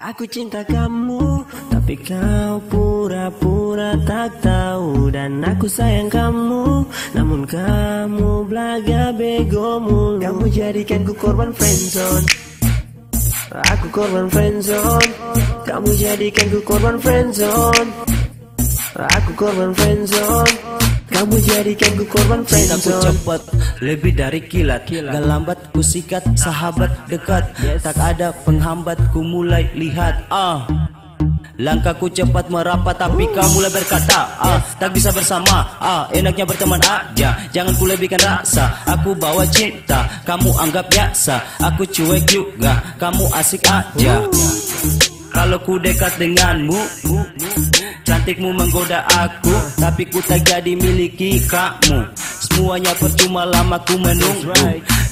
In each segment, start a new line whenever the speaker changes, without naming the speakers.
Aku cinta kamu, tapi kau pura-pura tak tahu. Dan aku sayang kamu, namun kamu belaga bego mulu. Kamu jadikan ku korban friendzone, aku korban friendzone. Kamu jadikan ku korban friendzone, aku korban friendzone. Kamu jadikan ku korban friendzone.
Cintaku cepat, lebih dari kilat. Gak lambat ku sikat, sahabat dekat. Tak ada penghambat, ku mulai lihat. Langkahku cepat merapat, tapi kau mulai berkata tak bisa bersama. Enaknya berteman aja, jangan ku lebihkan rasa. Aku bawa cinta, kamu anggap biasa. Aku cuek juga, kamu asik aja. Kalau ku dekat denganmu, cantikmu menggoda aku, tapi ku tak jadi miliki kamu. Semuanya percuma, lama ku menunggu.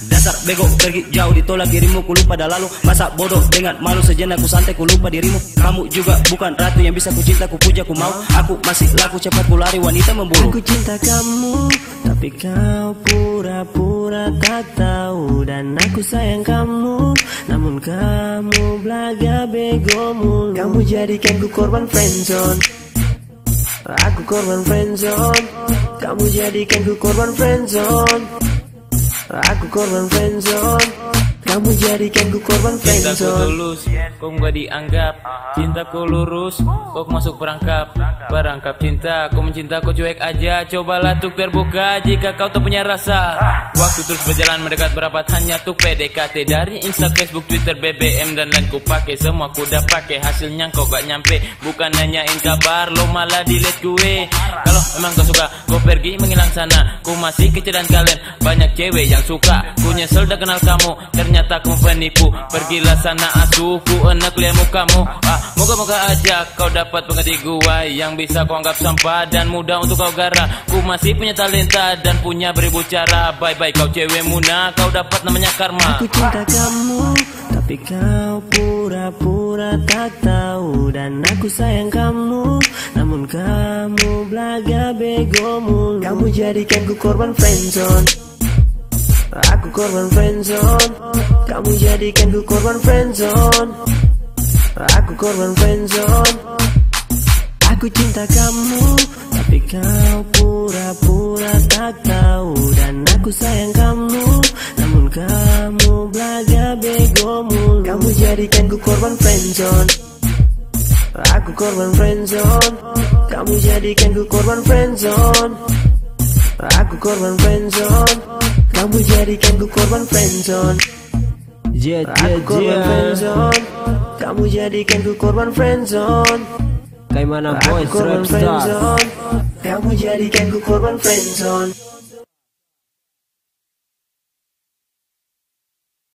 Dasar bego, pergi jauh, ditolak dirimu. Ku lupa dah lalu, masa bodoh dengan malu. Sejenak ku santai, ku lupa dirimu. Kamu juga bukan ratu yang bisa ku cinta, ku puja, ku mau. Aku masih laku, cepat ku lari, wanita memburu.
Aku cinta kamu, tapi kau pura-pura tak tahu. Dan aku sayang kamu, namun kamu belaga bego mulu. Kamu jadikan ku korban friendzone, aku korban friendzone. Kamu jadikan ku korban friendzone, aku korban friendzone. Kamu jadikan ku korban friendzone.
Cintaku tulus, kok gak dianggap. Cintaku lurus, kok masuk perangkap. Perangkap cinta, kau mencinta, kau cuek aja. Cobalah tuk terbuka jika kau tak punya rasa. Waktu terus berjalan mendekat berapat, hanya tuk PDKT. Dari Insta, Facebook, Twitter, BBM dan lain ku pakai. Semua ku udah pakai, hasilnya kau gak nyampe. Bukan nanyain kabar, lo malah delete gue. Kalau emang kau suka, kau pergi menghilang sana. Ku masih kecil dan kalian banyak cewek yang suka. Ku nyesel dah kenal kamu, ternyata kamu penipu. Pergilah sana asuh, ku enak lihat mukamu. Moga-moga aja kau dapat pengerti gua, yang bisa kau anggap sampah dan mudah untuk kau gara. Ku masih punya talenta dan punya beribu cara. Bye-bye kau cewek muna, kau dapat namanya karma.
Aku cinta kamu, tapi kau pura-pura tak tahu. Dan aku sayang kamu, namun kamu belaga bego mulu. Kamu jadikan ku korban friendzone, aku korban friendzone. Kamu jadikan ku korban friendzone, aku korban friendzone. Aku cinta kamu, tapi kau pura-pura tak tahu. Dan aku sayang kamu, namun kamu belaga bego mulu. Kamu jadikan ku korban friendzone, aku korban friendzone. Kamu jadikan ku korban friendzone, aku korban friendzone. Kamu jadikan ku korban friendzone, aku korban friendzone. Kamu jadikan ku korban friendzone,
Kayak mana
aku
boys,
korban
rap stars.
friendzone. Kamu jadikan ku korban friendzone.